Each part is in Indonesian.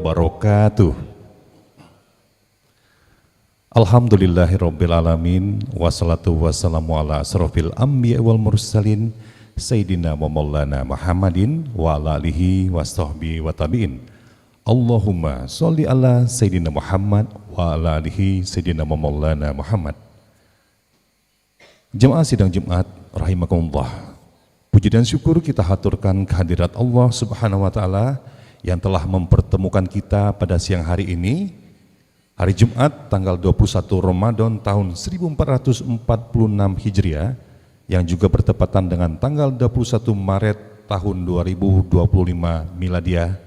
wabarakatuh. Alhamdulillahirabbil alamin wassalatu wassalamu ala asrofil anbiya wal mursalin sayyidina wa maulana Muhammadin wa ala alihi washabbihi wa tabi'in. Allahumma sholli ala sayyidina Muhammad wa ala alihi sayyidina wa maulana Muhammad. Jemaah sidang Jumat rahimakumullah. Puji dan syukur kita haturkan kehadirat Allah Subhanahu wa taala yang telah mempertemukan kita pada siang hari ini, hari Jumat tanggal 21 Ramadan tahun 1446 Hijriah yang juga bertepatan dengan tanggal 21 Maret tahun 2025 Miladiah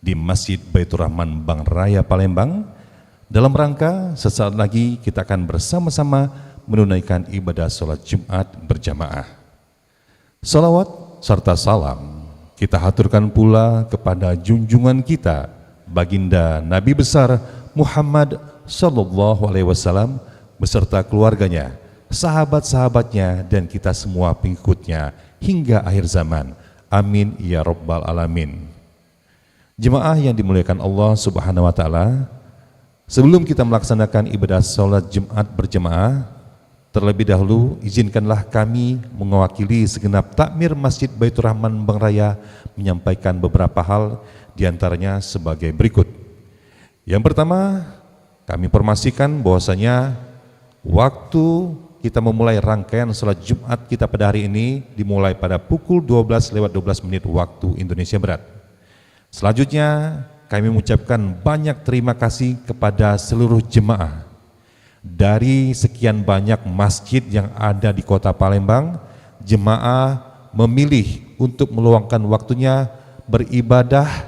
di Masjid Baitur Rahman Bang Raya Palembang. Dalam rangka sesaat lagi kita akan bersama-sama menunaikan ibadah sholat Jumat berjamaah. Salawat serta salam kita haturkan pula kepada junjungan kita, baginda Nabi besar Muhammad sallallahu alaihi wasallam beserta keluarganya, sahabat-sahabatnya dan kita semua pengikutnya hingga akhir zaman. Amin ya rabbal alamin. Jemaah yang dimuliakan Allah Subhanahu wa taala, sebelum kita melaksanakan ibadah salat Jumat berjamaah, terlebih dahulu izinkanlah kami mewakili segenap takmir Masjid Baitur Rahman Bang Raya menyampaikan beberapa hal, diantaranya sebagai berikut. Yang pertama, kami informasikan bahwasanya waktu kita memulai rangkaian sholat Jumat kita pada hari ini dimulai pada pukul 12:12 waktu Indonesia Barat. Selanjutnya kami mengucapkan banyak terima kasih kepada seluruh jemaah dari sekian banyak masjid yang ada di kota Palembang. Jemaah memilih untuk meluangkan waktunya beribadah,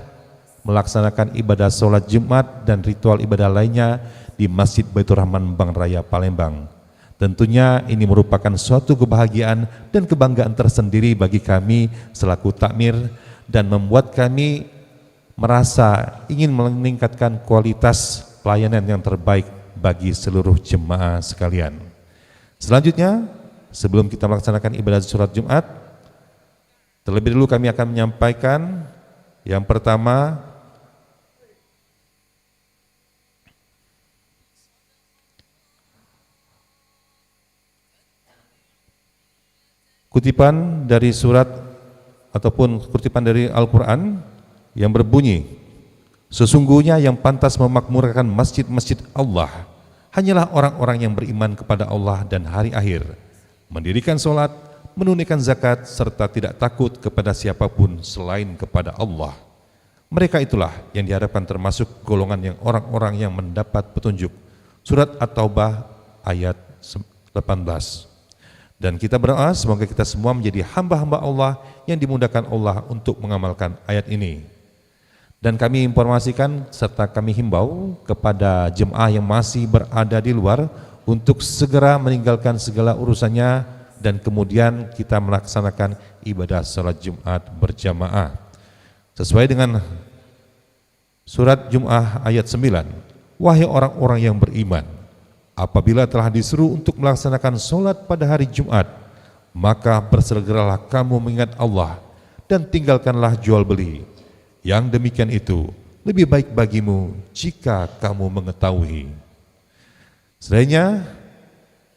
melaksanakan ibadah sholat Jumat dan ritual ibadah lainnya di Masjid Baitur Rahman Bang Raya Palembang. Tentunya ini merupakan suatu kebahagiaan dan kebanggaan tersendiri bagi kami selaku takmir dan membuat kami merasa ingin meningkatkan kualitas pelayanan yang terbaik bagi seluruh jemaah sekalian. Selanjutnya, sebelum kita melaksanakan ibadah sholat Jumat, terlebih dahulu kami akan menyampaikan yang pertama, kutipan dari surat ataupun kutipan dari Al-Quran yang berbunyi, sesungguhnya yang pantas memakmurkan masjid-masjid Allah hanyalah orang-orang yang beriman kepada Allah dan hari akhir, mendirikan sholat, menunaikan zakat, serta tidak takut kepada siapapun selain kepada Allah. Mereka itulah yang diharapkan termasuk golongan yang orang-orang yang mendapat petunjuk. Surat At-Taubah ayat 18. Dan kita berdoa semoga kita semua menjadi hamba-hamba Allah yang dimudahkan Allah untuk mengamalkan ayat ini. Dan kami informasikan serta kami himbau kepada jemaah yang masih berada di luar untuk segera meninggalkan segala urusannya dan kemudian kita melaksanakan ibadah sholat Jumat berjamaah. Sesuai dengan surat Jum'ah ayat 9, wahai orang-orang yang beriman, apabila telah disuruh untuk melaksanakan sholat pada hari Jumat, maka bersegeralah kamu mengingat Allah dan tinggalkanlah jual beli. Yang demikian itu lebih baik bagimu jika kamu mengetahui. Selanjutnya,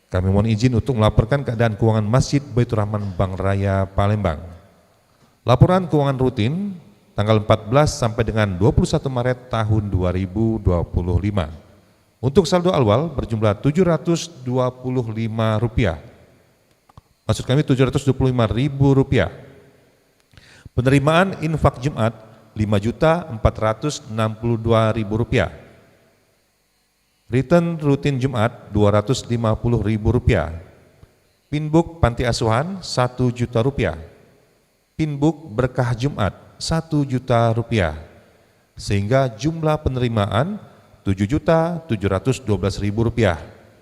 kami mohon izin untuk melaporkan keadaan keuangan Masjid Baitur Rahman Bang Raya Palembang. Laporan keuangan rutin tanggal 14 sampai dengan 21 Maret tahun 2025. Untuk saldo awal berjumlah Rp725. Maksud kami Rp725.000. Penerimaan infak Jumat Rp5.462.000. Return rutin Jumat Rp250.000. Pinbook Panti Asuhan Rp1.000.000. Pinbook Berkah Jumat Rp1.000.000. Sehingga jumlah penerimaan Rp7.712.000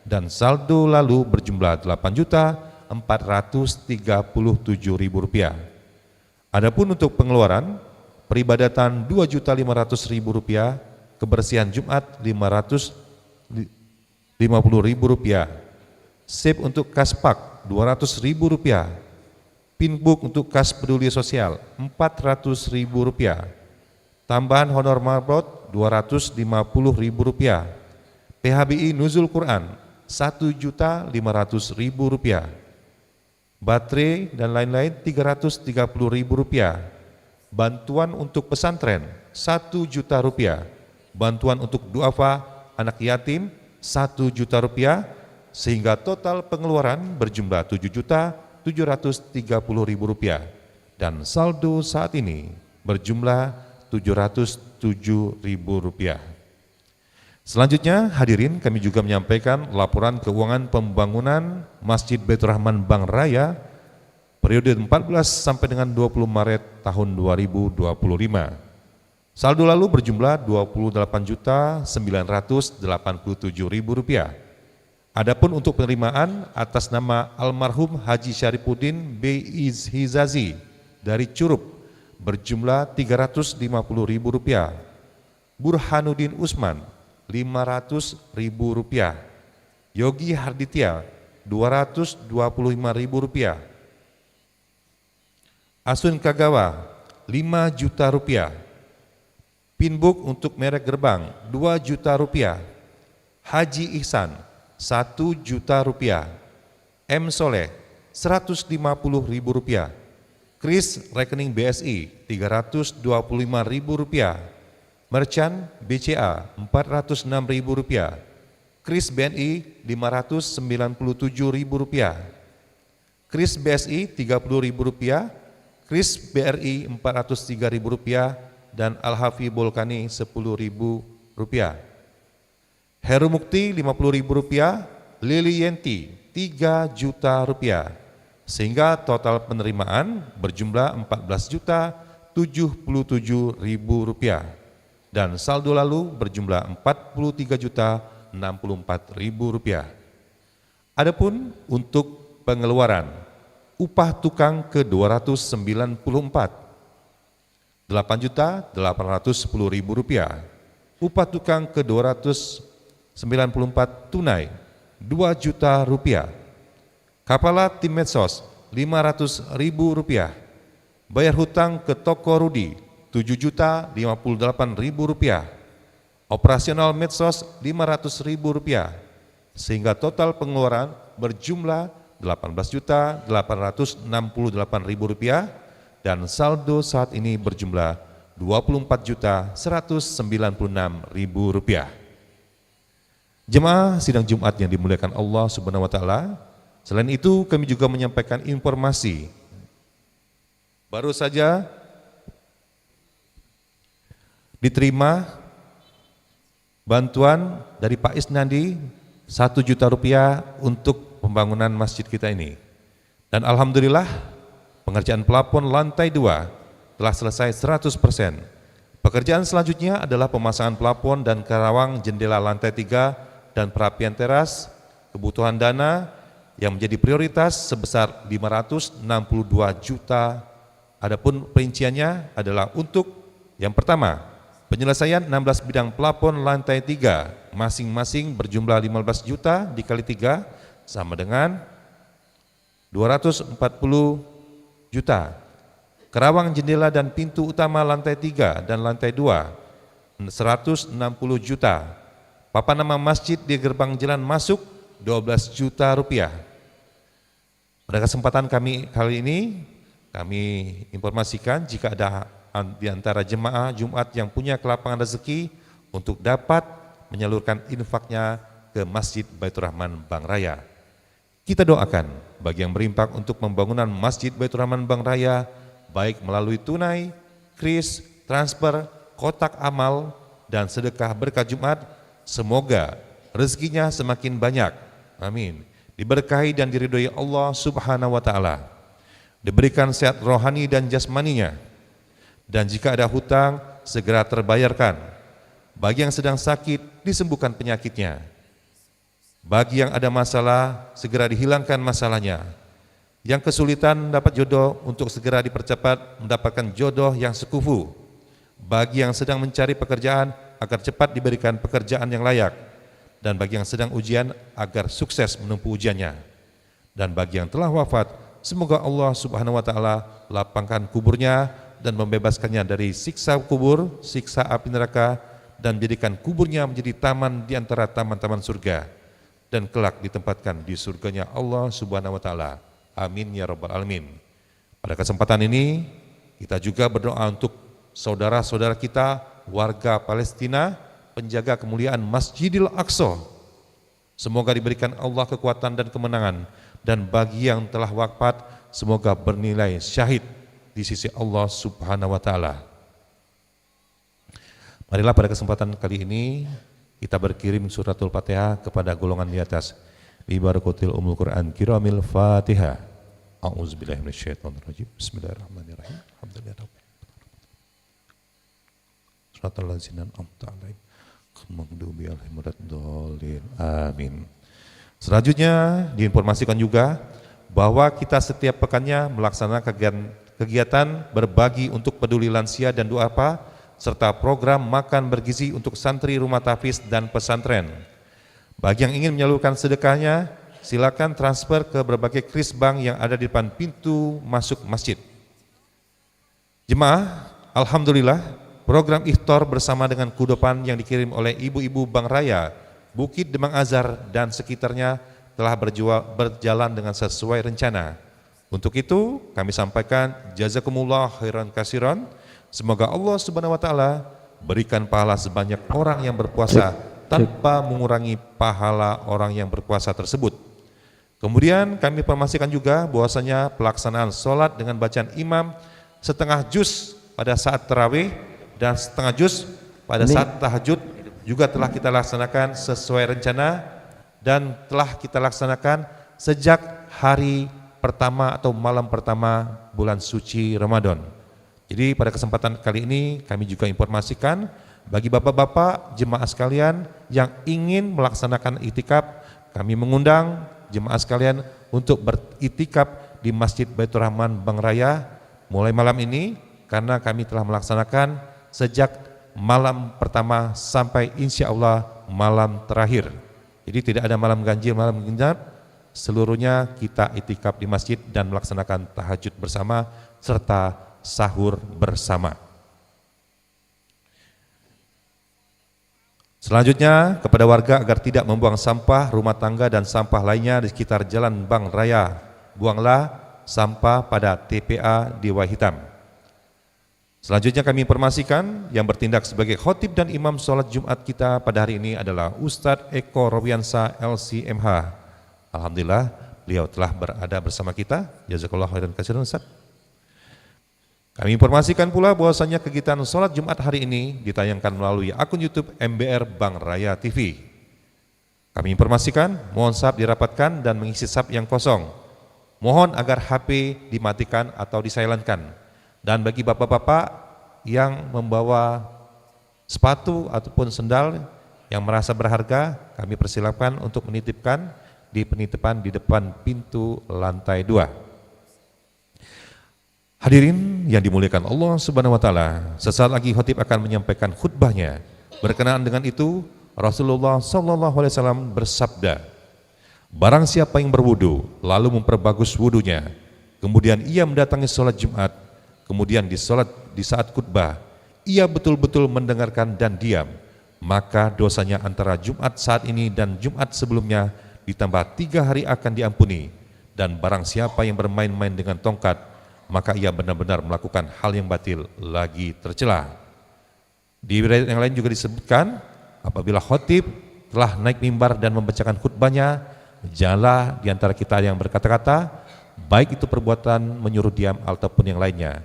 dan saldo lalu berjumlah Rp8.437.000. Adapun untuk pengeluaran peribadatan Rp2.500.000, kebersihan Jumat Rp550.000, SIP untuk Kaspak Rp200.000, Pinbook untuk Kas Peduli Sosial Rp400.000, Tambahan honor marbot Rp250.000. PHBI Nuzul Quran Rp1.500.000. Baterai dan lain-lain Rp330.000. Bantuan untuk pesantren Rp1.000.000. Bantuan untuk duafa anak yatim Rp1.000.000, sehingga total pengeluaran berjumlah Rp7.730.000 dan saldo saat ini berjumlah Rp707.000. Selanjutnya hadirin, kami juga menyampaikan laporan keuangan pembangunan Masjid Baitur Rahman Bank Raya periode 14 sampai dengan 20 Maret tahun 2025. Saldo lalu berjumlah Rp28.987.000. Adapun untuk penerimaan atas nama almarhum Haji Syarifuddin B. Hizazi dari Curup berjumlah Rp350.000. Burhanuddin Usman Rp500.000. Yogi Harditya Rp225.000. Asun Kagawa Rp5 juta. Pinbook untuk merek gerbang Rp2 juta. Haji Ihsan Rp1 juta. M. Soleh Rp150.000. Kris rekening BSI Rp325.000. Merchant BCA Rp406.000. Kris BNI Rp597.000. Kris BSI Rp30.000. Kris BRI Rp403.000 dan Al-Hafi Bolkani Rp10.000. Heru Mukti Rp50.000. Lili Yenti Rp3 juta, sehingga total penerimaan berjumlah Rp14.077.000 dan saldo lalu berjumlah Rp43.064.000. Adapun untuk pengeluaran upah tukang ke-294 Rp8.810.000, upah tukang ke-294 tunai Rp2 juta, Kepala tim medsos Rp500.000, bayar hutang ke toko Rudi Rp7.058.000, operasional medsos Rp500.000, sehingga total pengeluaran berjumlah Rp18.868.000 dan saldo saat ini berjumlah Rp24.196.000. Jemaah sidang Jumat yang dimuliakan Allah Subhanahu wa taala, selain itu kami juga menyampaikan informasi. Baru saja diterima bantuan dari Pak Isnandi Rp1 juta untuk pembangunan masjid kita ini. Dan alhamdulillah pengerjaan plafon lantai 2 telah selesai 100%. Pekerjaan selanjutnya adalah pemasangan plafon dan karawang jendela lantai 3 dan perapian teras. Kebutuhan dana yang menjadi prioritas sebesar Rp562 juta. Adapun perinciannya adalah untuk yang pertama, penyelesaian 16 bidang plafon lantai 3 masing-masing berjumlah 15 juta dikali 3 sama dengan 240 juta. Kerawang jendela dan pintu utama lantai 3 dan lantai 2 160 juta. Papan nama masjid di gerbang jalan masuk Rp12 juta. Pada kesempatan kami kali ini kami informasikan jika ada di antara jemaah Jumat yang punya kelapangan rezeki untuk dapat menyalurkan infaknya ke Masjid Baitur Rahman Bank Raya. Kita doakan bagi yang berinfak untuk pembangunan Masjid Baitur Rahman Bank Raya, baik melalui tunai, kris, transfer, kotak amal, dan sedekah berkah Jumat, semoga rezekinya semakin banyak. Amin. Diberkahi dan diridhoi Allah Subhanahu wa taala. Diberikan sehat rohani dan jasmaninya. Dan jika ada hutang, segera terbayarkan. Bagi yang sedang sakit, disembuhkan penyakitnya. Bagi yang ada masalah, segera dihilangkan masalahnya. Yang kesulitan dapat jodoh, untuk segera dipercepat mendapatkan jodoh yang sekufu. Bagi yang sedang mencari pekerjaan, agar cepat diberikan pekerjaan yang layak. Dan bagi yang sedang ujian, agar sukses menempuh ujiannya. Dan bagi yang telah wafat, semoga Allah Subhanahu wa taala lapangkan kuburnya, dan membebaskannya dari siksa kubur, siksa api neraka, dan menjadikan kuburnya menjadi taman di antara taman-taman surga, dan kelak ditempatkan di surganya Allah Subhanahu wa taala. Amin ya rabbal alamin. Pada kesempatan ini kita juga berdoa untuk saudara-saudara kita warga Palestina, penjaga kemuliaan Masjidil Aqsa. Semoga diberikan Allah kekuatan dan kemenangan, dan bagi yang telah wafat semoga bernilai syahid di sisi Allah Subhanahu wa taala. Marilah pada kesempatan kali ini kita berkirim suratul Fatihah kepada golongan di atas. Bi barakatil Ummul Quran kiramil Fatihah. A'udzubillahi minasyaitonirrajim. Bismillahirrahmanirrahim. Alhamdulillah. Shiratal ladzina an'amta 'alaihim maghdubi 'alaihim waladdallin. Amin. Selanjutnya diinformasikan juga bahwa kita setiap pekannya melaksanakan kegiatan berbagi untuk peduli lansia dan duafa, serta program makan bergizi untuk santri rumah tahfiz dan pesantren. Bagi yang ingin menyalurkan sedekahnya, silakan transfer ke berbagai kris bank yang ada di depan pintu masuk masjid. Jemaah, alhamdulillah, program iftar bersama dengan kudopan yang dikirim oleh ibu-ibu Bank Raya, Bukit Demang Azhar dan sekitarnya telah berjalan dengan sesuai rencana. Untuk itu, kami sampaikan jazakumullah khairan kasiran. Semoga Allah Subhanahu wa taala berikan pahala sebanyak orang yang berpuasa tanpa mengurangi pahala orang yang berpuasa tersebut. Kemudian kami informasikan juga bahwasanya pelaksanaan sholat dengan bacaan imam setengah juz pada saat tarawih dan setengah juz pada saat tahajud juga telah kita laksanakan sesuai rencana dan telah kita laksanakan sejak hari pertama atau malam pertama bulan suci Ramadan. Jadi pada kesempatan kali ini kami juga informasikan bagi bapak-bapak jemaah sekalian yang ingin melaksanakan itikaf, kami mengundang jemaah sekalian untuk beritikaf di Masjid Baitur Rahman Bank Raya mulai malam ini, karena kami telah melaksanakan sejak malam pertama sampai insya Allah malam terakhir. Jadi tidak ada malam ganjil, malam genap, seluruhnya kita itikaf di masjid dan melaksanakan tahajud bersama serta sahur bersama. Selanjutnya kepada warga agar tidak membuang sampah rumah tangga dan sampah lainnya di sekitar jalan Bank Raya, buanglah sampah pada TPA di Wahitam. Selanjutnya kami informasikan yang bertindak sebagai khotib dan imam sholat Jumat kita pada hari ini adalah Ustadz Eko Robiansa LCMH. Alhamdulillah beliau telah berada bersama kita. Jazakallahu khairan katsiran Ustaz. Kami informasikan pula bahwasanya kegiatan sholat Jumat hari ini ditayangkan melalui akun YouTube MBR Bank Raya TV. Kami informasikan mohon sab dirapatkan dan mengisi sab yang kosong. Mohon agar HP dimatikan atau disilentkan. Dan bagi bapak-bapak yang membawa sepatu ataupun sendal yang merasa berharga, kami persilakan untuk menitipkan di penitipan di depan pintu lantai 2. Hadirin yang dimuliakan Allah Subhanahu wa taala, sesaat lagi khatib akan menyampaikan khutbahnya. Berkenaan dengan itu, Rasulullah sallallahu alaihi wasallam bersabda, barang siapa yang berwudu lalu memperbagus wudunya, kemudian ia mendatangi sholat Jumat, kemudian di saat khutbah ia betul-betul mendengarkan dan diam, maka dosanya antara Jumat saat ini dan Jumat sebelumnya ditambah 3 hari akan diampuni. Dan barang siapa yang bermain-main dengan tongkat, maka ia benar-benar melakukan hal yang batil lagi tercela. Di riwayat yang lain juga disebutkan, apabila khatib telah naik mimbar dan membacakan khutbahnya, janganlah di antara kita yang berkata-kata, baik itu perbuatan menyuruh diam ataupun yang lainnya,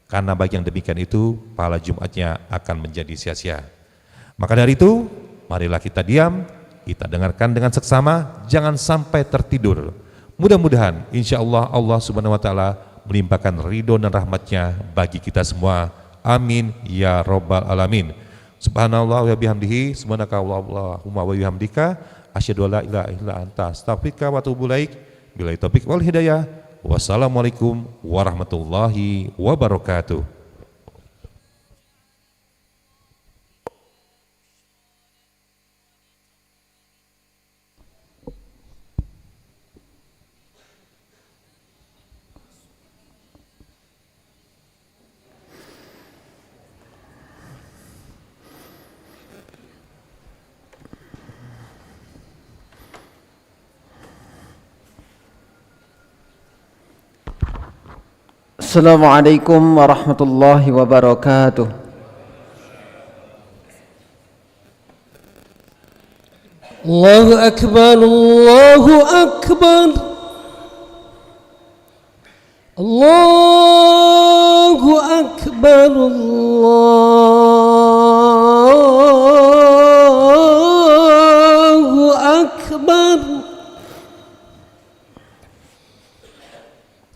karena bagi yang demikian itu pahala Jumatnya akan menjadi sia-sia. Maka dari itu, marilah kita diam, kita dengarkan dengan seksama, jangan sampai tertidur. Mudah-mudahan insya Allah Allah Subhanahu wa taala melimpahkan ridho dan rahmatnya bagi kita semua. Amin ya rabbal alamin. Subhanallah wa bihamdihi, subhanakallahumma wa bihamdika, asyhadu an la ilaha illa anta, astaghfiruka wa atubu ilaik. Billahi taufiq wal hidayah. Wassalamualaikum warahmatullahi wabarakatuh. Assalamualaikum warahmatullahi wabarakatuh. Allahu Akbar, Allahu Akbar, Allahu Akbar, Allahu Akbar.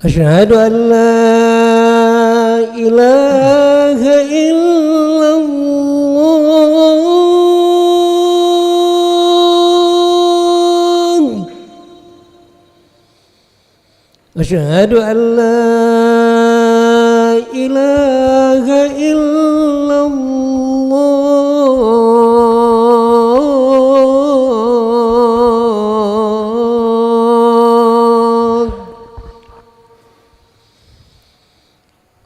Asyhadu an la ilaha illallah. Asyhadu an la ilaha illallah.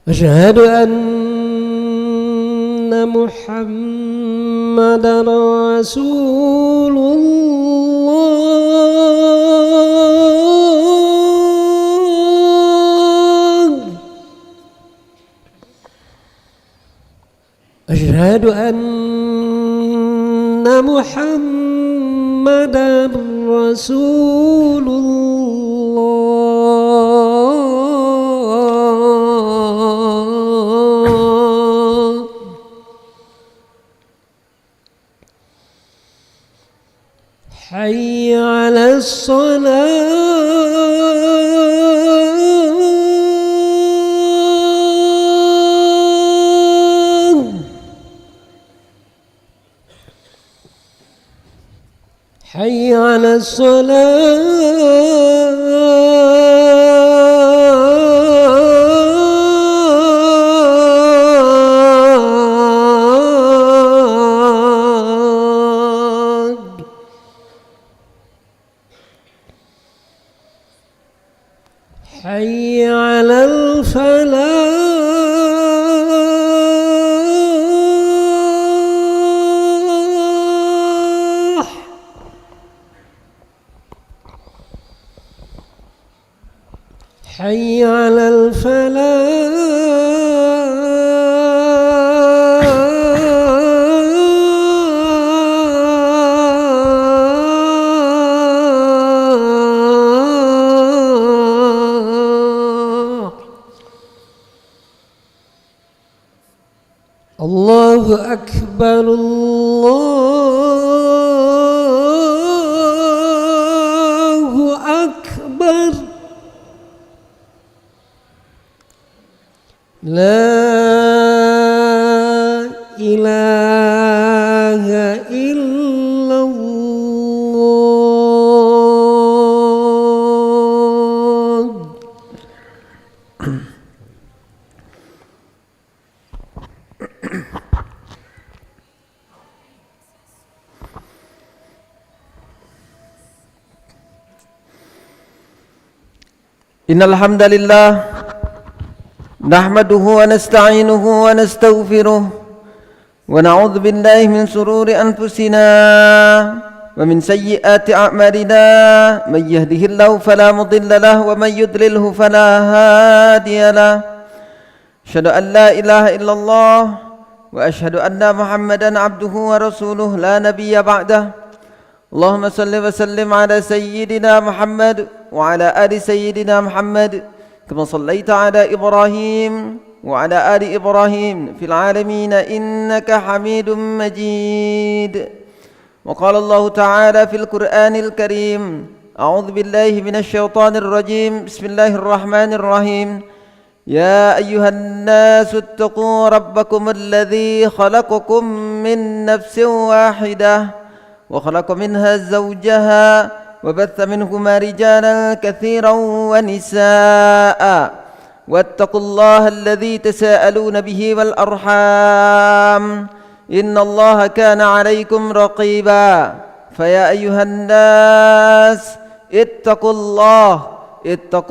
Asyhadu anna Muhammadar Rasulullah. Asyhadu anna Muhammadar Rasulullah. Hayya 'alas salah. Hayya 'alas salah. Hayya 'alal falah. Hayya 'alal falah. Allahu Akbar, Allahu Akbar. La ilaha illallah. Innal hamdalillah nahmaduhu wa nasta'inuhu wa nastaghfiruh wa na'udzu billahi min shururi anfusina wa min sayyiati a'malina may yahdihillahu fala mudilla lahu wa may yudlilhu fala hadiya lahu. Asyhadu an la ilaha illallah wa asyhadu anna Muhammadan abduhu wa rasuluh la nabiyya ba'dah. Allahumma salli wa sallim ala sayyidina Muhammad wa ala ali sayyidina Muhammad kama sallaita ala Ibrahim wa ala ali Ibrahim fil alamin innaka Hamidum Majid. Wa qala Allah ta'ala fil Qur'anil Karim, a'udzu billahi minasy syaithanir rajim. Bismillahirrahmanirrahim. Ya ayyuhan nasu ittaqu rabbakum alladzi khalaqakum min nafsin wahidah وخلق منها زوجها وبث منهما رجالا كثيرا ونساء واتقوا الله الذي تساءلون به والأرحام إن الله كان عليكم رقيبا. فيا أيها الناس اتقوا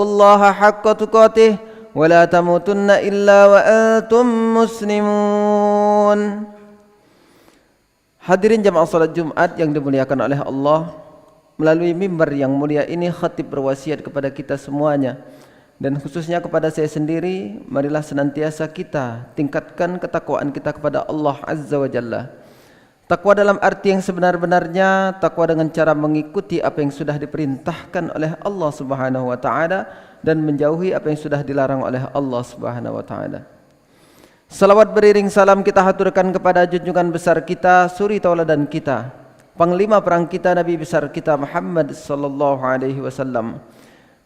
الله حق تقاته ولا تموتن إلا وأنتم مسلمون. Hadirin jamaah salat Jumat yang dimuliakan oleh Allah, melalui mimbar yang mulia ini khatib berwasiat kepada kita semuanya Dan khususnya kepada saya sendiri, marilah senantiasa kita tingkatkan ketakwaan kita kepada Allah Azza wa Jalla. Takwa dalam arti yang sebenar-benarnya, takwa dengan cara mengikuti apa yang sudah diperintahkan oleh Allah Subhanahu wa taala dan menjauhi apa yang sudah dilarang oleh Allah Subhanahu wa taala. Salawat beriring salam kita haturkan kepada junjungan besar kita, suri tauladan kita, panglima perang kita, Nabi besar kita Muhammad sallallahu alaihi wasallam.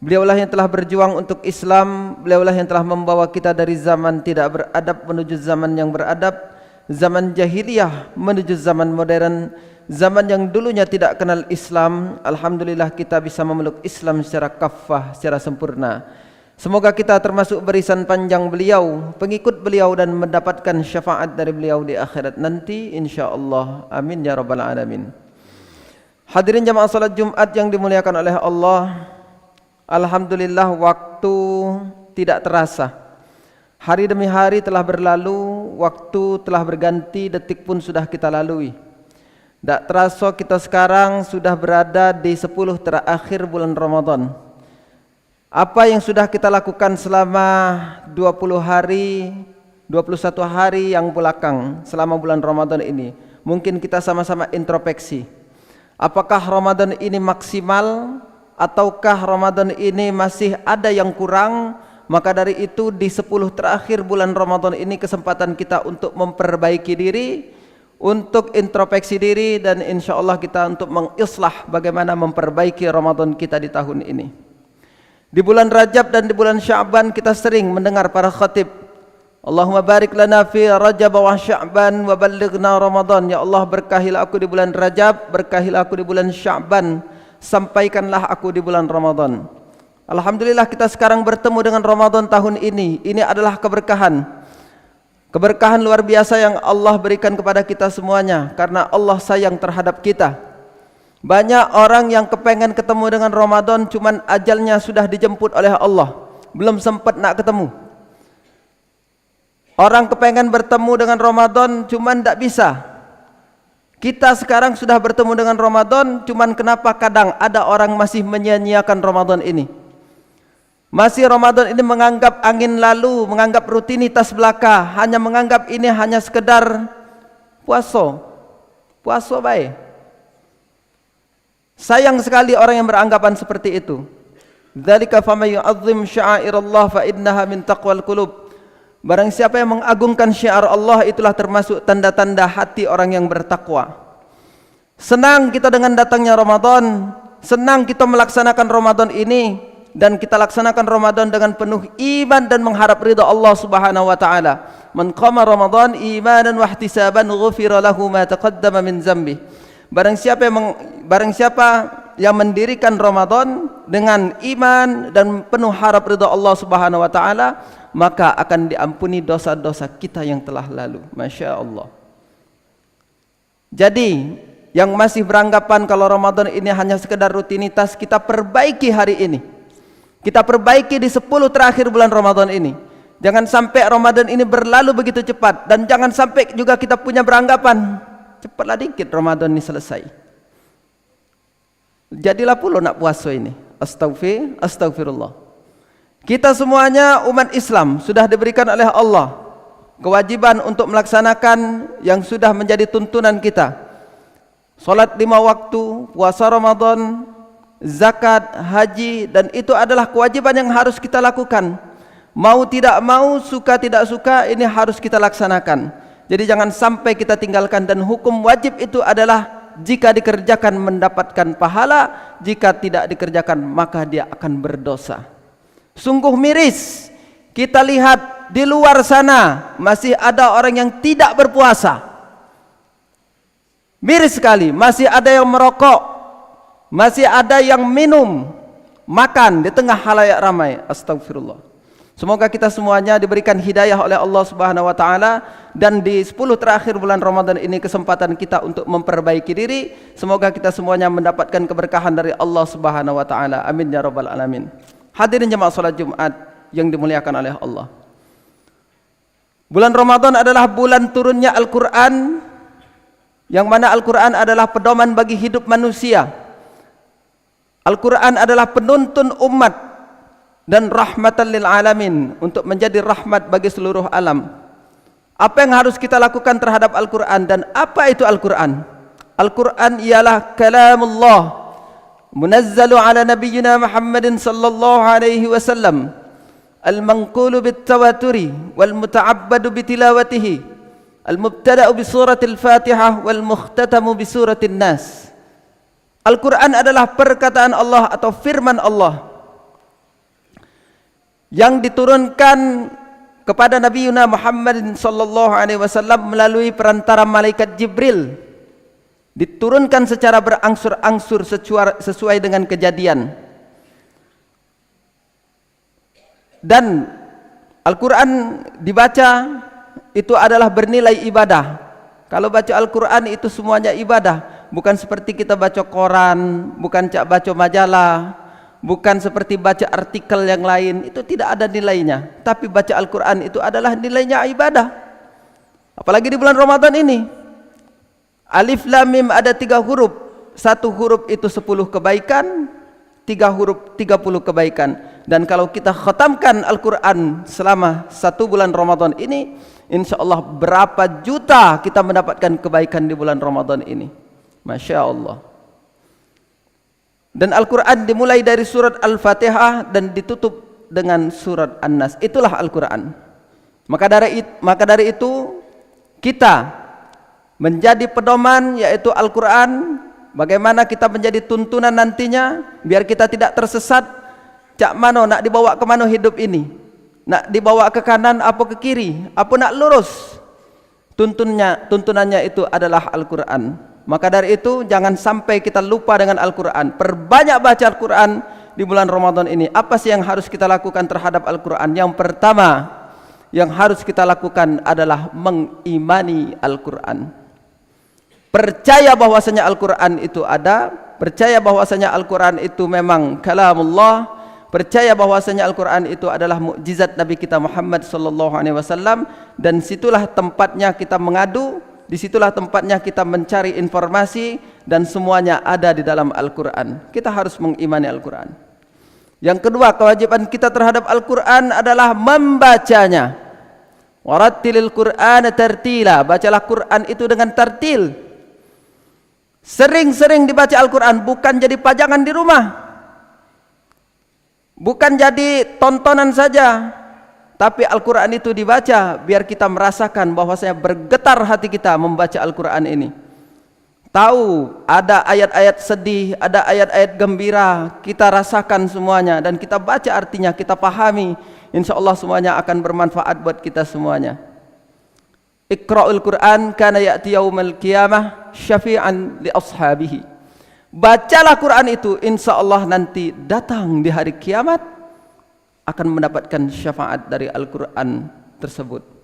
Beliaulah yang telah berjuang untuk Islam, beliaulah yang telah membawa kita dari zaman tidak beradab menuju zaman yang beradab, zaman jahiliyah menuju zaman modern, zaman yang dulunya tidak kenal Islam. Alhamdulillah kita bisa memeluk Islam secara kafah, secara sempurna. Semoga kita termasuk barisan panjang beliau, pengikut beliau dan mendapatkan syafaat dari beliau di akhirat nanti insyaallah. Amin ya rabbal alamin. Hadirin jamaah salat Jumat yang dimuliakan oleh Allah, alhamdulillah waktu tidak terasa. Hari demi hari telah berlalu, waktu telah berganti, detik pun sudah kita lalui. Tak terasa kita sekarang sudah berada di 10 terakhir bulan Ramadan. Apa yang sudah kita lakukan selama 20 hari, 21 hari yang belakang selama bulan Ramadan ini? Mungkin kita sama-sama introspeksi. Apakah Ramadan ini maksimal ataukah Ramadan ini masih ada yang kurang? Maka dari itu di 10 terakhir bulan Ramadan ini kesempatan kita untuk memperbaiki diri, untuk introspeksi diri, dan insya Allah kita untuk mengislah bagaimana memperbaiki Ramadan kita di tahun ini. Di bulan Rajab dan di bulan Sya'ban kita sering mendengar para khatib, Allahumma barik lana fi Rajab wa Sya'ban wa ballighna Ramadan. Ya Allah, berkahilah aku di bulan Rajab, berkahilah aku di bulan Sya'ban, sampaikanlah aku di bulan Ramadan. Alhamdulillah kita sekarang bertemu dengan Ramadan tahun ini. Ini adalah keberkahan. Keberkahan luar biasa yang Allah berikan kepada kita semuanya karena Allah sayang terhadap kita. Banyak orang yang kepengen ketemu dengan Ramadan, cuman ajalnya sudah dijemput oleh Allah, belum sempat nak ketemu. Orang kepengen bertemu dengan Ramadan, cuman tak bisa. Kita sekarang sudah bertemu dengan Ramadan, cuman kenapa kadang ada orang masih menyia-nyiakan Ramadan ini? Masih Ramadan ini menganggap angin lalu, menganggap rutinitas belaka, hanya menganggap ini hanya sekedar puasa. Puasa baik. Sayang sekali orang yang beranggapan seperti itu. Dzalika faman yu'azzim sya'airallah fa innaha min taqwal qulub. Barang siapa yang mengagungkan syiar Allah, itulah termasuk tanda-tanda hati orang yang bertakwa. Senang kita dengan datangnya Ramadan, senang kita melaksanakan Ramadan ini, dan kita laksanakan Ramadan dengan penuh iman dan mengharap ridha Allah Subhanahu wa taala. Man qama Ramadan imanan wa ihtisaban ghufira lahu ma taqaddama min dzambi. Barang siapa yang mendirikan Ramadan dengan iman dan penuh harap ridha Allah Subhanahu wa taala, maka akan diampuni dosa-dosa kita yang telah lalu. Masya Allah. Jadi yang masih beranggapan kalau Ramadan ini hanya sekedar rutinitas, kita perbaiki hari ini. Kita perbaiki di 10 terakhir bulan Ramadan ini. Jangan sampai Ramadan ini berlalu begitu cepat, dan jangan sampai juga kita punya beranggapan cepatlah dikit Ramadan ini selesai. Jadilah pula nak puasa ini. Astagfirullah. Kita semuanya umat Islam sudah diberikan oleh Allah kewajiban untuk melaksanakan yang sudah menjadi tuntunan kita. Salat 5 waktu, puasa Ramadan, zakat, haji, dan itu adalah kewajiban yang harus kita lakukan. Mau tidak mau, suka tidak suka, ini harus kita laksanakan. Jadi jangan sampai kita tinggalkan, dan hukum wajib itu adalah jika dikerjakan mendapatkan pahala, jika tidak dikerjakan maka dia akan berdosa. Sungguh miris kita lihat di luar sana masih ada orang yang tidak berpuasa. Miris sekali, masih ada yang merokok, masih ada yang minum, makan di tengah halayak ramai. Astagfirullah. Semoga kita semuanya diberikan hidayah oleh Allah Subhanahu wa taala, dan di 10 terakhir bulan Ramadan ini kesempatan kita untuk memperbaiki diri. Semoga kita semuanya mendapatkan keberkahan dari Allah Subhanahu wa taala. Amin ya rabbal alamin. Hadirin jemaah salat Jumat yang dimuliakan oleh Allah. Bulan Ramadan adalah bulan turunnya Al-Qur'an, yang mana Al-Qur'an adalah pedoman bagi hidup manusia. Al-Quran adalah penuntun umat dan rahmatan lil alamin, untuk menjadi rahmat bagi seluruh alam. Apa yang harus kita lakukan terhadap Al-Quran, dan apa itu Al-Quran? Al-Quran ialah kalamullah munazzalu ala nabiyyina Muhammadin sallallahu alaihi wasallam, al-manqulu bit-tawaturi wal muta'abbadu bitilawatihi, al-mubtada'u bi suratil Fatihah wal mukhtatamu bi suratin Nas. Al-Quran adalah perkataan Allah atau firman Allah yang diturunkan kepada Nabi Muhammad sallallahu alaihi wasallam melalui perantara malaikat Jibril, diturunkan secara berangsur-angsur sesuai dengan kejadian. Dan Al-Quran dibaca itu adalah bernilai ibadah. Kalau baca Al-Quran itu semuanya ibadah, bukan seperti kita baca koran, bukan baca majalah, bukan seperti baca artikel yang lain, itu tidak ada nilainya. Tapi baca Al-Quran itu adalah nilainya ibadah. Apalagi di bulan Ramadan ini. Alif Lam Mim ada 3 huruf. 1 huruf itu 10 kebaikan, 3 huruf 30 kebaikan. Dan kalau kita khatamkan Al-Quran selama 1 bulan Ramadan ini, insya Allah berapa juta kita mendapatkan kebaikan di bulan Ramadan ini. Masya Allah. Dan Al-Quran dimulai dari surat Al-Fatihah dan ditutup dengan surat An-Nas. Itulah Al-Quran. Maka dari itu kita menjadi pedoman, yaitu Al-Quran. Bagaimana kita menjadi tuntunan nantinya, biar kita tidak tersesat. Cak mano nak dibawa ke mana hidup ini? Nak dibawa ke kanan apa ke kiri? Apa nak lurus? Tuntunannya itu adalah Al-Quran. Maka dari itu jangan sampai kita lupa dengan Al-Quran. Perbanyak baca Al-Quran di bulan Ramadan ini. Apa sih yang harus kita lakukan terhadap Al-Quran? Yang pertama yang harus kita lakukan adalah mengimani Al-Quran. Percaya bahwasanya Al-Quran itu ada, percaya bahwasanya Al-Quran itu memang kalamullah, percaya bahwasanya Al-Quran itu adalah mukjizat Nabi kita Muhammad sallallahu alaihi wasallam, dan situlah tempatnya kita mengadu, disitulah tempatnya kita mencari informasi, dan semuanya ada di dalam Al-Quran. Kita harus mengimani Al-Quran. Yang kedua, kewajiban kita terhadap Al-Quran adalah membacanya. Warattilil Qur'ana tartila, bacalah Quran itu dengan tartil. Sering-sering dibaca Al-Quran, bukan jadi pajangan di rumah, bukan jadi tontonan saja, tapi Al-Quran itu dibaca biar kita merasakan bahwasanya bergetar hati kita membaca Al-Quran ini. Tahu ada ayat-ayat sedih, ada ayat-ayat gembira, kita rasakan semuanya dan kita baca artinya, kita pahami. Insya Allah semuanya akan bermanfaat buat kita semuanya. Iqra'ul Quran kana ya'ti yaumal qiyamah syafi'an li ashabihi. Bacalah Quran itu, insya Allah nanti datang di hari kiamat akan mendapatkan syafaat dari Al-Quran tersebut.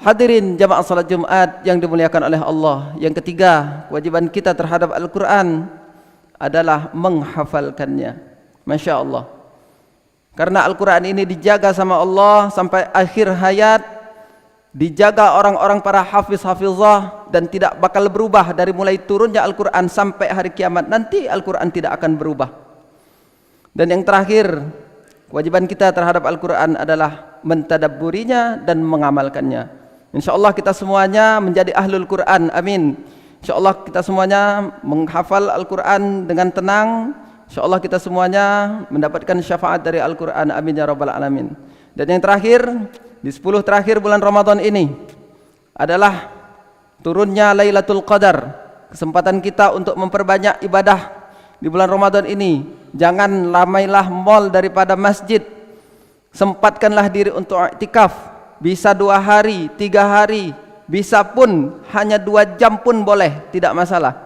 Hadirin jamaah salat Jumat yang dimuliakan oleh Allah. Yang ketiga, kewajiban kita terhadap Al-Quran adalah menghafalkannya. Masya Allah. Karena Al-Quran ini dijaga sama Allah sampai akhir hayat, dijaga orang-orang para hafiz-hafizah, dan tidak bakal berubah dari mulai turunnya Al-Quran sampai hari kiamat nanti. Al-Quran tidak akan berubah. Dan yang terakhir, kewajiban kita terhadap Al-Quran adalah mentadabburinya dan mengamalkannya. Insya Allah kita semuanya menjadi ahlul Quran, amin. Insya Allah kita semuanya menghafal Al-Quran dengan tenang. Insya Allah kita semuanya mendapatkan syafaat dari Al-Quran, amin ya rabbal alamin. Dan yang terakhir, di 10 terakhir bulan Ramadan ini adalah turunnya Lailatul Qadar. Kesempatan kita untuk memperbanyak ibadah di bulan Ramadan ini. Jangan lamailah mal daripada masjid. Sempatkanlah diri untuk i'tikaf. Bisa 2 hari, 3 hari, bisa pun hanya 2 jam pun boleh, tidak masalah.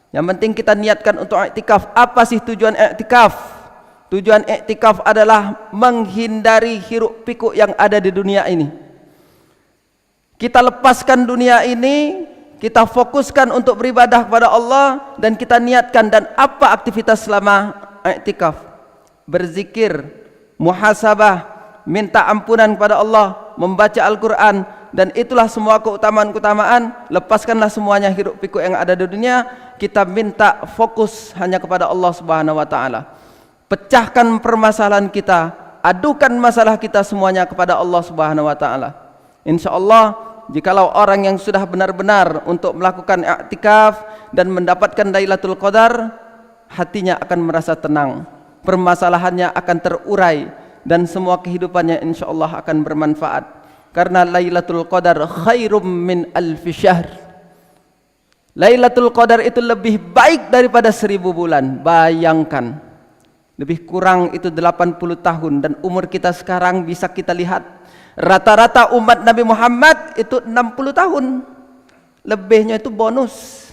Yang penting kita niatkan untuk i'tikaf. Apa sih tujuan i'tikaf? Tujuan i'tikaf adalah menghindari hiruk pikuk yang ada di dunia ini. Kita lepaskan dunia ini, kita fokuskan untuk beribadah kepada Allah, dan kita niatkan. Dan apa aktivitas selama i'tikaf? Berzikir, muhasabah, minta ampunan kepada Allah, membaca Al-Quran, dan itulah semua keutamaan-keutamaan. Lepaskanlah semuanya hiruk pikuk yang ada di dunia, kita minta fokus hanya kepada Allah Subhanahu wa taala. pecahkan permasalahan kita, adukan masalah kita semuanya kepada Allah Subhanahu wa taala. Insyaallah jikalau orang yang sudah benar-benar untuk melakukan i'tikaf dan mendapatkan Lailatul Qadar, hatinya akan merasa tenang, permasalahannya akan terurai, dan semua kehidupannya insyaallah akan bermanfaat. Karena Lailatul Qadar khairum min alfi syahr. Lailatul Qadar itu lebih baik daripada 1000 bulan. Bayangkan, lebih kurang itu 80 tahun, dan umur kita sekarang bisa kita lihat rata-rata umat Nabi Muhammad itu 60 tahun. Lebihnya itu bonus.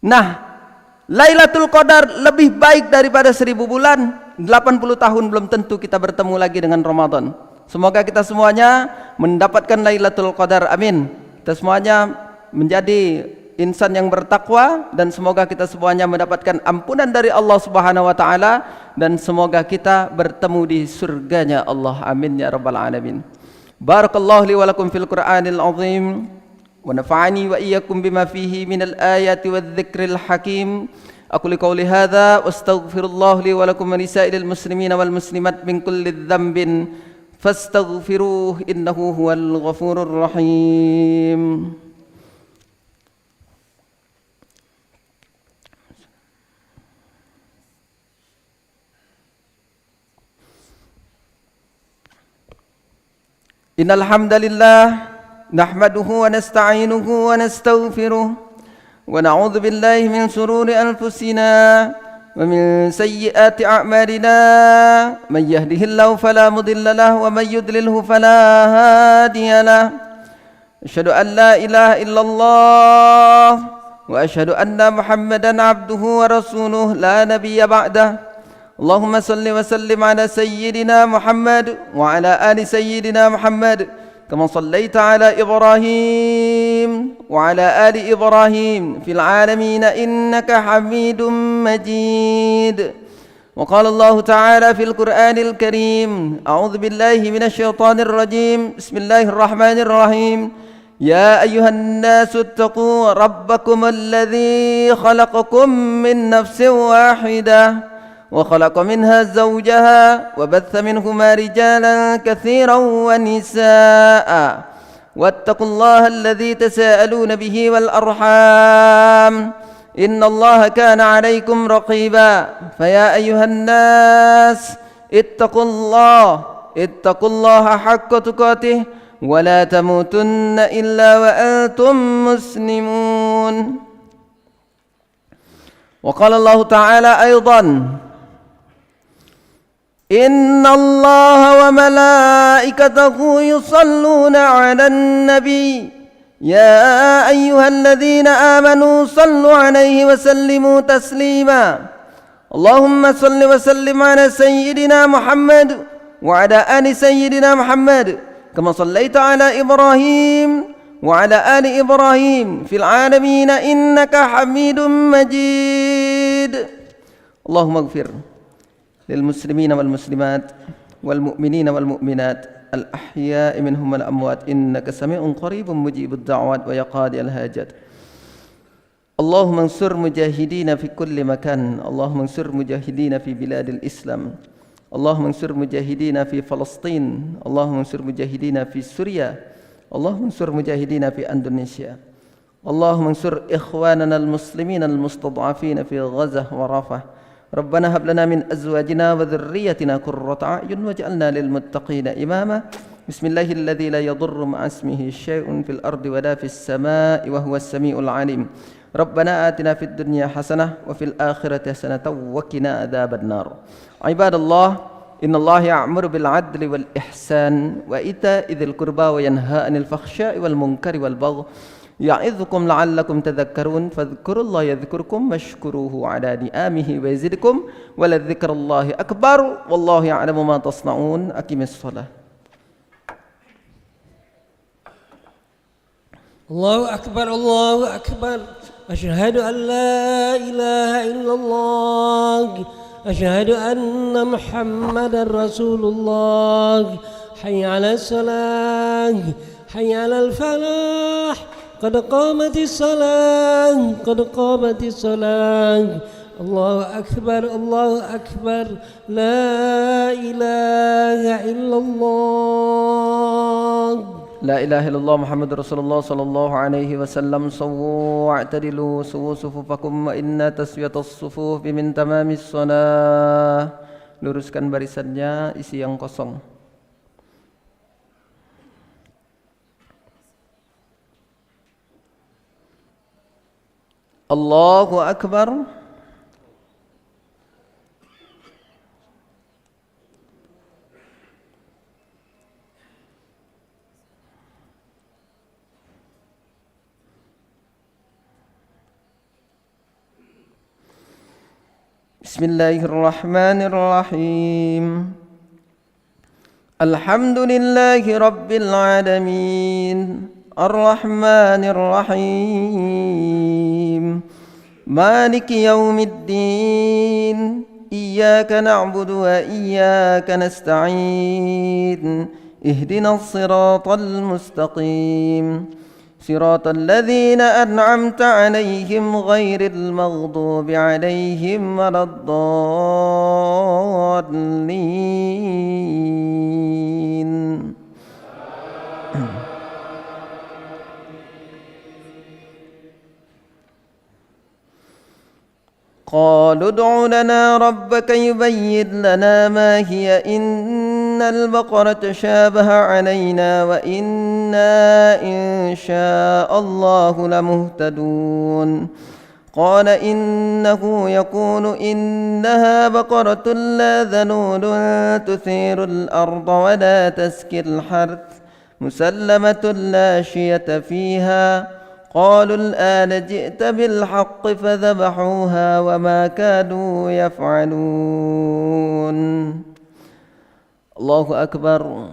Nah, Lailatul Qadar lebih baik daripada 1000 bulan. 80 tahun belum tentu kita bertemu lagi dengan Ramadan. Semoga kita semuanya mendapatkan Lailatul Qadar, amin. Kita semuanya menjadi insan yang bertakwa, dan semoga kita semuanya mendapatkan ampunan dari Allah Subhanahu wa taala, dan semoga kita bertemu di surganya Allah, amin ya rabbal alamin. Barakallahu li wa lakum fil Qur'anil azim, wa nafa'ani wa iyyakum bima fihi minal ayati wadh-dhikril hakim. Aku liqauli hadza wa astaghfirullah li wa lakum wa lisa'ilil muslimin wal muslimat min kulli dhanbin fastaghfiruh innahu huwal ghafurur rahim. Innal hamdalillah nahmaduhu wa nasta'inuhu wa nastaghfiruh wa na'udzu billahi min shururi anfusina wa min sayyiati a'malina. Man yahdihillahu fala mudilla lahu wa man yudlilhu fala hadiya lahu. Asyhadu an la ilaha illallah wa asyhadu anna Muhammadan abduhu wa rasuluh la nabiyya ba'dah. Allahumma salli wa sallim ala sayyidina Muhammad wa ala ali sayyidina Muhammad kama sallaita ala Ibrahim wa ala ali Ibrahim fil alamin innaka Hamidum Majid. Wa qala Allah ta'ala fil Qur'anil Karim, a'udzu billahi minasy syaithanir rajim. Bismillahirrahmanirrahim. Ya ayyuhan nasu ittaqu rabbakum alladzi khalaqakum min nafsin wahidah وخلق منها زوجها وبث منهما رجالا كثيرا ونساء واتقوا الله الذي تساءلون به والأرحام إن الله كان عليكم رقيبا. فيا أيها الناس اتقوا الله حق تقاته ولا تموتن إلا وأنتم مسلمون. وقال الله تعالى أيضا إن الله وملائكته يصلون على النبي يا أيها الذين آمنوا صلوا عليه وسلموا تسليما. اللهم صل وسلم على سيدنا محمد وعلى آل سيدنا محمد كما صليت على إبراهيم وعلى آل إبراهيم في العالمين إنك حميد مجيد. اللهم اغفر للمسلمين والمسلمات والمؤمنين والمؤمنات الأحياء منهم والأموات إنك سميع قريب مجيب الدعوات ويا قاضي الحاجات. اللهم انصر مجاهدين في كل مكان. اللهم انصر مجاهدين في بلاد الإسلام. اللهم انصر مجاهدين في فلسطين. اللهم انصر مجاهدين في سوريا. اللهم انصر مجاهدين في إندونيسيا. اللهم انصر إخواننا المسلمين المستضعفين في غزة ورفح. ربنا هب لنا من أزواجنا وذريتنا قرة أعين واجعلنا للمتقين إماما. بسم الله الذي لا يضر مع اسمه شيء في الأرض ولا في السماء وهو السميع العليم. ربنا آتنا في الدنيا حسنة وفي الآخرة حسنة وقنا عذاب النار. عباد الله إن الله يأمر بالعدل والإحسان وإيتاء ذي القربى وينهى عن الفحشاء والمنكر والبغي يعظكم لعلكم تذكرون. فاذكروا الله يذكركم واشكروه على نعمه ويزدكم ولذكر الله أكبر والله يعلم ما تصنعون. أقم الصلاة. الله أكبر الله أكبر. أشهد أن لا إله إلا الله. أشهد أن محمدا رسول الله. حي على الصلاة حي على الفلاح قد قامت الصلاة قد قامت الصلاة. الله أكبر الله أكبر لا إله إلا الله لا إله إلا الله محمد رسول الله صلى الله عليه وسلم صووا واعتدلوا سووا صفوفكم وإن تسوية الصفوف من تمام الصلاة. Luruskan barisannya, isi yang kosong. Allahu Akbar. Bismillahirrahmanirrahim. Alhamdulillahi Rabbil Alamin, Ar-Rahmanir Rahim, Maliki Yawmiddin, Iyyaka na'budu wa iyyaka nasta'in, Ihdinas siratal mustaqim, صراط الذين أنعمت عليهم غير المغضوب عليهم ولا الضالين. قالوا ادع لنا ربك يبين لنا ما هي إن البقرة شابه علينا وإنا إن شاء الله لمهتدون. قال إنه يقول إنها بقرة لا ذلول تثير الأرض ولا تسقي الحرث مسلمة لا شية فيها. قالوا الآن جئت بالحق فذبحوها وما كانوا يفعلون. الله أكبر.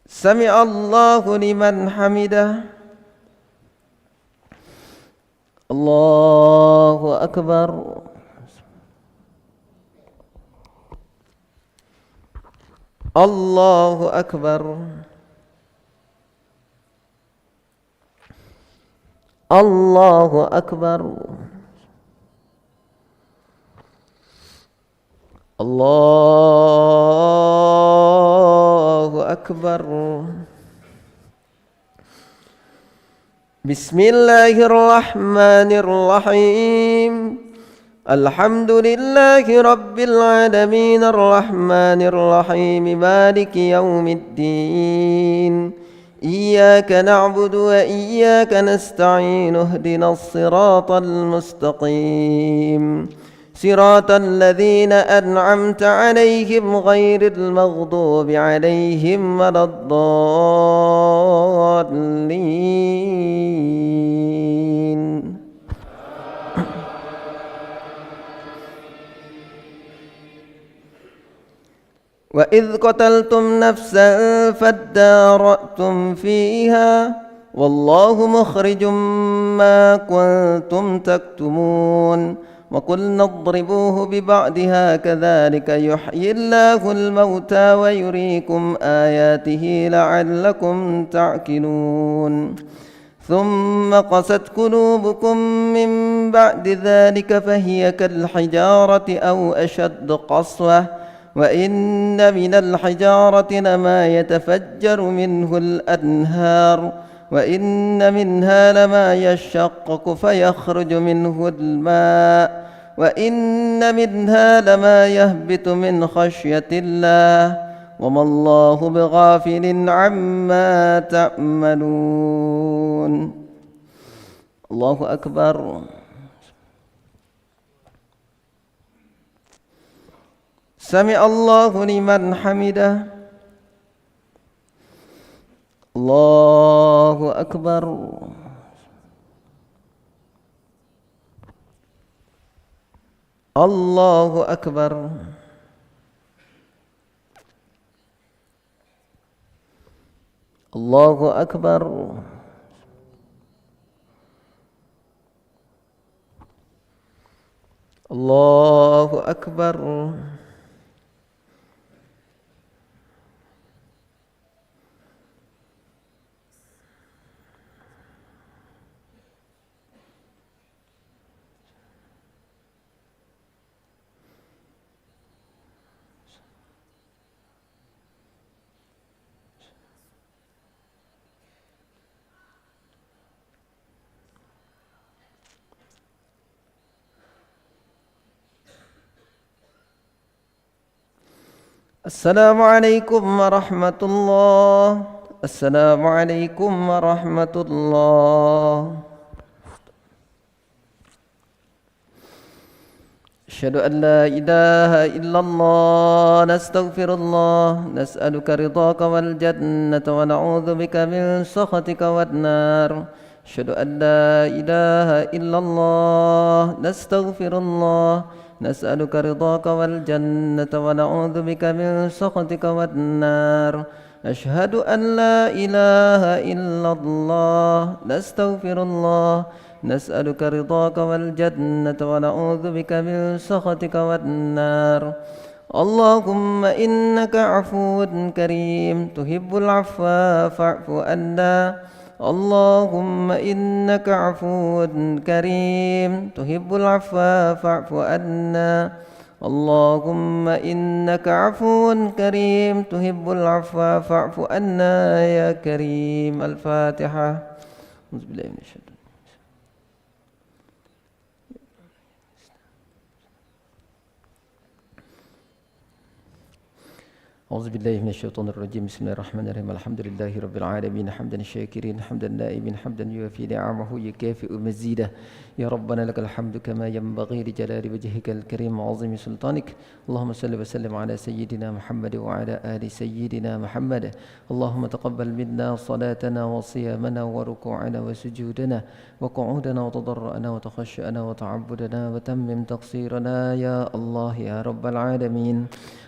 سمع الله لمن حمده. الله أكبر. الله أكبر. الله أكبر. الله أكبر. بسم الله الرحمن الرحيم. الحمد لله رب العالمين الرحمن الرحيم مالك يوم الدين إياك نعبد وإياك نستعين اهدنا الصراط المستقيم صراط الذين أنعمت عليهم غير المغضوب عليهم ولا الضالين. وإذ قتلتم نفسا فادارأتم فيها والله مخرج ما كنتم تكتمون. وقلنا اضربوه ببعضها كذلك يحيي الله الموتى ويريكم آياته لعلكم تعقلون. ثم قست قلوبكم من بعد ذلك فهي كالحجارة أو أشد قسوة وإن من الحجارة لما يتفجر منه الأنهار وإن منها لما يشقق فيخرج منه الماء وإن منها لما يهبط من خشية الله وما الله بغافل عما تعملون. الله أكبر. سمع الله لمن حمده. الله أكبر. الله أكبر. الله أكبر. الله أكبر. السلام عليكم ورحمة الله. السلام عليكم ورحمة الله. أشهد أن لا إله إلا الله. نستغفر الله. نسألك رضاك والجنة ونعوذ بك من سخطك والنار. أشهد أن لا إله إلا الله. نستغفر الله. نسألك رضاك والجنة ونعوذ بك من سخطك والنار. أشهد أن لا إله إلا الله. نستغفر الله. نسألك رضاك والجنة ونعوذ بك من سخطك والنار. اللهم إنك عفو كريم تحب العفو فاعف عنا. اللهم إنك عفو كريم تحب العفو فاعف عنا. اللهم إنك عفو كريم تحب العفو فاعف عنا يا كريم. الفاتحة. أعوذ بالله من الشيطان. أعوذ بالله من الشيطان الرجيم. بسم الله الرحمن الرحيم. الحمد لله رب العالمين حمدا الشاكرين حمدا النائمين حمدا يوافي نعمه يكافئ مزيده. يا ربنا لك الحمد كما ينبغي لجلال وجهك الكريم وعظيم سلطانك. اللهم صل وسلم على سيدنا محمد وعلى آل سيدنا محمد. اللهم تقبل منا صلاتنا وصيامنا وركوعنا وسجودنا وقعودنا وتضرعنا وتخشعنا وتعبدنا وتمم تقصيرنا يا الله يا رب العالمين.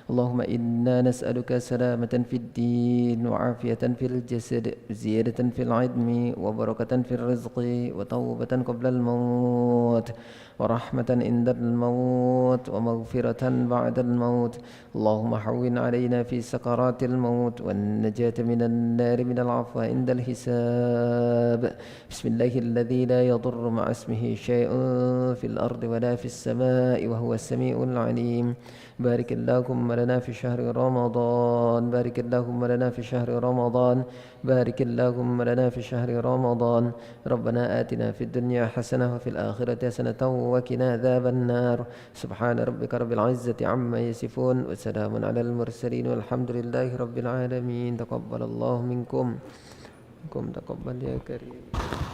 اللهم إنا نسألك سلامة في الدين وعافية في الجسد زيادة في العلم وبركة في الرزق وتوبة قبل الموت ورحمة عند الموت ومغفرة بعد الموت. اللهم حون علينا في سكرات الموت والنجاة من النار من العفو عند الحساب. بسم الله الذي لا يضر مع اسمه شيء في الأرض ولا في السماء وهو السميع العليم. بارك اللهم لنا في شهر رمضان. بارك اللهم لنا في شهر رمضان. بارك اللهم لنا في شهر رمضان. ربنا آتنا في الدنيا حسنة وفي الآخرة حسنة وقنا عذاب النار. سبحان ربك رب العزة عما يصفون وسلام على المرسلين والحمد لله رب العالمين. تقبل الله منكم. تقبل يا كريم.